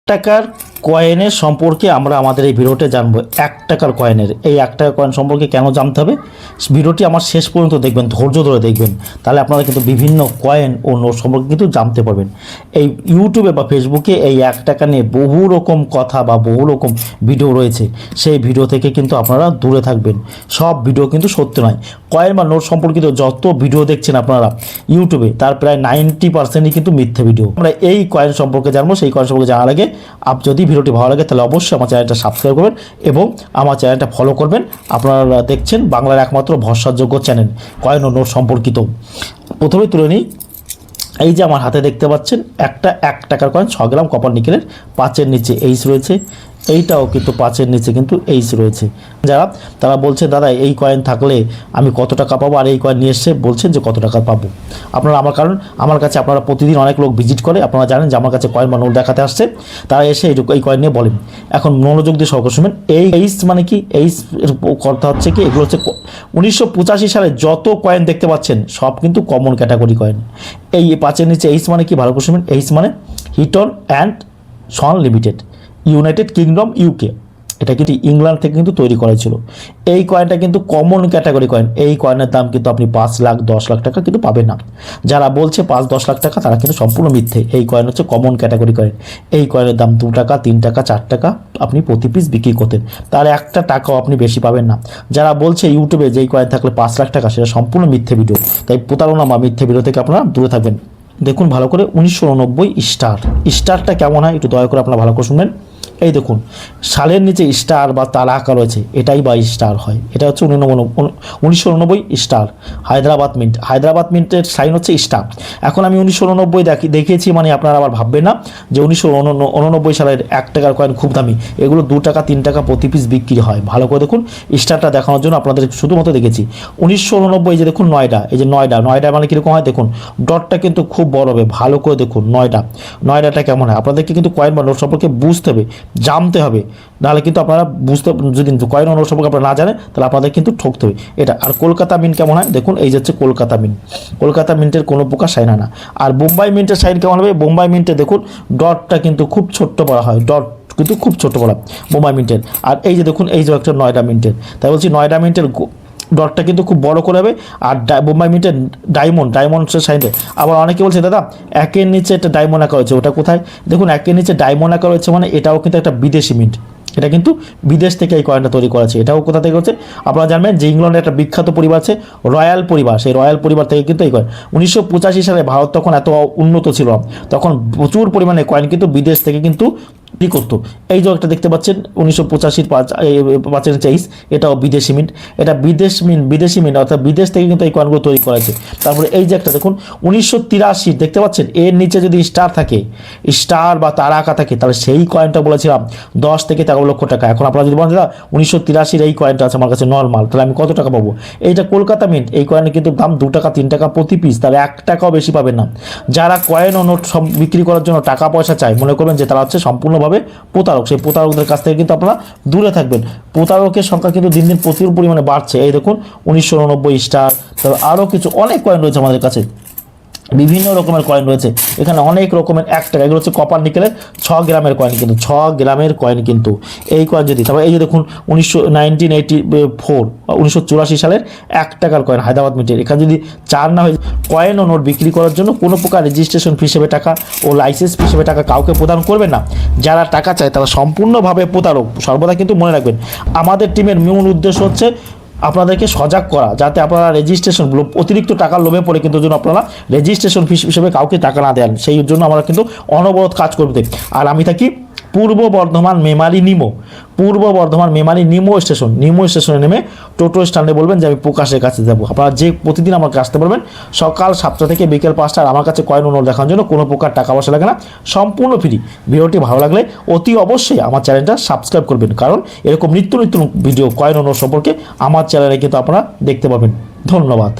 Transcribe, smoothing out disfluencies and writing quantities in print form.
টাকার কয়েনের সম্পর্কে আমরা আমাদের এই ভিডিওতে জানবো। 1 টাকার কয়েনের এই 1 টাকার কয়েন সম্পর্কে কেন জানতে হবে, ভিডিওটি আমার শেষ পর্যন্ত দেখবেন, ধৈর্য ধরে দেখবেন, তাহলে আপনারা কিন্তু বিভিন্ন কয়েন ও নোট সম্পর্কে কিন্তু জানতে পারবেন। এই ইউটিউবে বা ফেসবুকে এই 1 টাকা নিয়ে বহু রকম কথা বা বহু রকম ভিডিও রয়েছে, সেই ভিডিও থেকে কিন্তু আপনারা দূরে থাকবেন। সব ভিডিও কিন্তু সত্য নয়। কয়েন বা নোট সম্পর্কিত যত ভিডিও দেখছেন আপনারা ইউটিউবে, তার প্রায় 90%ই কিন্তু মিথ্যে ভিডিও। আমরা এই কয়েন সম্পর্কে জানবো। সেই কয়েন সম্পর্কে জানার আগে যদি ভিডিওটি ভালো লাগে তাহলে অবশ্যই আমার চ্যানেলটা সাবস্ক্রাইব করবেন এবং আমার চ্যানেলটা ফলো করবেন। আপনারা দেখছেন বাংলার একমাত্র ভরসাযোগ্য চ্যানেল কয়েন ও নোট সম্পর্কিত। প্রথমে তুলে নিই, এই যে আমার হাতে দেখতে পাচ্ছেন একটা 1 টাকার কয়েন, 6 গ্রাম কপার নিকেলের, 5-এর নিচে এইচ রয়েছে। এইটাও কিন্তু 5-এর নিচে কিন্তু এইচ রয়েছে। যারা তারা বলছেন দাদা এই কয়েন থাকলে আমি কত টাকা পাবো, আর এই কয়েন নিয়ে এসে বলছেন যে কত টাকা পাবো আপনারা। আমার কাছে আপনারা প্রতিদিন অনেক লোক ভিজিট করে, আপনারা জানেন যে আমার কাছে কয়েন বা নোট দেখাতে আসছে, তারা এসে এই কয়েন নিয়ে বলেন। এখন মনোযোগ দিয়ে সহকারে শুনবেন। এই এইচ মানে কি, এইচ এর কথা হচ্ছে কি, এগুলো হচ্ছে 1985 সালে যত কয়েন দেখতে পাচ্ছেন সব কিন্তু কমন ক্যাটাগরি কয়েন। এই 5-এর নিচে এইচ মানে কি, ভালো করে শুনবেন। এইচ মানে Heaton and son limited, United Kingdom, UK. এটা কিন্তু ইংল্যান্ড থেকে কিন্তু তৈরি করা ছিল। এই কয়েনটা কিন্তু কমন ক্যাটাগরি কয়েন। এই কয়েনের দাম কিন্তু আপনি 5 লাখ 10 লাখ টাকা কিন্তু পাবেন না। যারা বলছে 5-10 লাখ টাকা তারা কিন্তু সম্পূর্ণ মিথ্যে। এই কয়েন হচ্ছে কমন ক্যাটাগরি কয়েন। এই কয়েনের দাম 2 টাকা 3 টাকা 4 টাকা আপনি প্রতি পিস বিক্রি করতেন, তার 1 টাকাও আপনি বেশি পাবেন না। যারা বলছে ইউটিউবে যে এই কয়েন থাকলে 5 লাখ টাকা, সেটা সম্পূর্ণ মিথ্যে ভিডিও। তাই প্রতারণা বা মিথ্যে ভিডিও থেকে আপনারা দূরে থাকবেন। দেখুন ভালো করে, 1989 স্টারটা কেমন হয় একটু দয়া করে আপনারা ভালো করে শুনবেন। এই দেখুন সালের নিচে স্টার বা তারা আঁকা রয়েছে, এটাই বা স্টার হয়। এটা হচ্ছে 1989 স্টার, হায়দ্রাবাদ মিন্টের সাইন হচ্ছে স্টার। এখন আমি 1989 দেখিয়েছি মানে আপনারা আবার ভাববেন না যে 1989 সালের 1 টাকার কয়েন খুব দামি। এগুলো 2 টাকা 3 টাকা প্রতি পিস বিক্রি হয়। ভালো করে দেখুন, স্টারটা দেখানোর জন্য আপনাদের শুধুমাত্র দেখেছি। 1989 যে দেখুন নয়ডা, এই যে নয়ডা মানে কীরকম হয় দেখুন, ডটটা কিন্তু খুব বড় হবে। ভালো করে দেখুন নয়ডাটা কেমন হয়। আপনাদেরকে কিন্তু কয়েন বা নোট সম্পর্কে বুঝতে হবে, জানতে হবে, নাহলে কিন্তু আপনারা যদি কয়েন নোট সম্পর্কে আপনারা না জানেন তাহলে আপনাদের কিন্তু ঠকতে হবে এটা। আর কলকাতা মিন্ট কেমন হয় দেখুন, এই যে হচ্ছে কলকাতা মিন্টের কোনো প্রকার সাইন হয় না। আর বোম্বাই মিন্টের সাইন কেমন হবে, বোম্বাই মিন্টে দেখুন ডটটা কিন্তু খুব ছোট্ট পড়া হয়, ডট কিন্তু খুব ছোট্ট পড়া বোম্বাই মিন্টের। আর এই যে দেখুন এই যে একটা নয়ডা মিন্টের, তাই বলছি নয়ডা মিন্টের ডটটা কিন্তু খুব বড় করে হবে। আর বোম্বাই মিন্টের ডায়মন্ডের সাইডে আবার অনেকে বলছে দাদা 1-এর নিচে একটা ডায়মন্ড আঁকা রয়েছে, ওটা কোথায়? দেখুন 1-এর নিচে ডায়মন্ড আঁকা রয়েছে মানে এটাও কিন্তু একটা বিদেশি মিন্ট। এটা কিন্তু বিদেশ থেকে এই কয়েনটা তৈরি করেছে। এটাও কোথা থেকে হচ্ছে আপনারা জানবেন যে ইংল্যান্ডের একটা বিখ্যাত পরিবার আছে রয়্যাল পরিবার, সেই রয়্যাল পরিবার থেকে কিন্তু এই কয়েন। 1985 সালে ভারত তখন এত উন্নত ছিল, তখন প্রচুর পরিমাণে কয়েন কিন্তু বিদেশ থেকে কিন্তু কি করতো। এই যে একটা দেখতে পাচ্ছেন 1985 5-এর চাইস, এটাও বিদেশি মিন্ট। এটা বিদেশি মিন্ট অর্থাৎ বিদেশ থেকে কিন্তু এই কয়েনগুলো তৈরি করা হয়েছে। তারপরে এই যে একটা দেখুন 1983 দেখতে পাচ্ছেন, এর নিচে যদি স্টার থাকে, স্টার বা তারা আঁকা থাকে, তাহলে সেই কয়েনটা বলেছিলাম 10 থেকে 13 লক্ষ টাকা। এখন আপনারা যদি বলেন দাদা 1983 এই কয়েনটা আছে আমার কাছে নর্মাল, তাহলে আমি কত টাকা পাবো? এইটা কলকাতা মিন্ট, এই কয়েনের কিন্তু দাম 2 টাকা 3 টাকা প্রতি পিস, তাহলে 1 টাকাও বেশি পাবেন না। যারা কয়েন ও নোট সব বিক্রি করার জন্য টাকা পয়সা চায়, মনে করবেন যে তারা হচ্ছে সম্পূর্ণভাবে প্রতারক। সেই প্রতারকদের কাছ থেকে কিন্তু আপনারা দূরে থাকবেন। প্রতারকের সংখ্যা কিন্তু দিন দিন প্রচুর পরিমাণে বাড়ছে। এই দেখুন 1989 স্টার, তারপর আরও কিছু অনেক কয়েন রয়েছে আমাদের কাছে, বিভিন্ন রকমের কয়েন রয়েছে এখানে, অনেক রকমের 1 টাকা। এগুলো হচ্ছে কপার নিকেলের 6 গ্রামের কয়েন, কিন্তু 6 গ্রামের কয়েন কিন্তু এই কয়েন যদি। তারপরে এই যে দেখুন 1984 সালের 1 টাকার কয়েন হায়দ্রাবাদ মিন্টের। এখানে যদি 4 না হয়ে কয়েন ও নোট বিক্রি করার জন্য কোনো প্রকার রেজিস্ট্রেশন ফি হিসেবে টাকা ও লাইসেন্স ফি হিসেবে টাকা কাউকে প্রদান করবেন না। যারা টাকা চায় তারা সম্পূর্ণভাবে প্রতারক। সর্বদা কিন্তু মনে রাখবেন, আমাদের টিমের মূল উদ্দেশ্য হচ্ছে আপনাদেরকে সজাগ করা, যাতে আপনারা রেজিস্ট্রেশন অতিরিক্ত টাকার লোভে পড়ে কিন্তু যেন আপনারা রেজিস্ট্রেশন ফি হিসেবে কাউকে টাকা না দেন, সেই জন্য আমরা কিন্তু অনবরত কাজ করতে। আর আমি থাকি পূর্ব বর্ধমান মেমারি নিমো স্টেশনে নেমে টোটো স্ট্যান্ডে বলবেন যে আমি প্রকাশের কাছে যাবো। আপনারা যে প্রতিদিন আমার কাছে আসতে পারবেন সকাল 7টা থেকে বিকেল 5টা। আর আমার কাছে কয়েন ও নোট দেখানোর জন্য কোনো প্রকার টাকা পয়সা লাগে না, সম্পূর্ণ ফ্রি। ভিডিওটি ভালো লাগলে অতি অবশ্যই আমার চ্যানেলটা সাবস্ক্রাইব করবেন, কারণ এরকম নিত্য ভিডিও কয়েন ও নোট সম্পর্কে আমার চ্যানেলে কিন্তু আপনারা দেখতে পাবেন। ধন্যবাদ।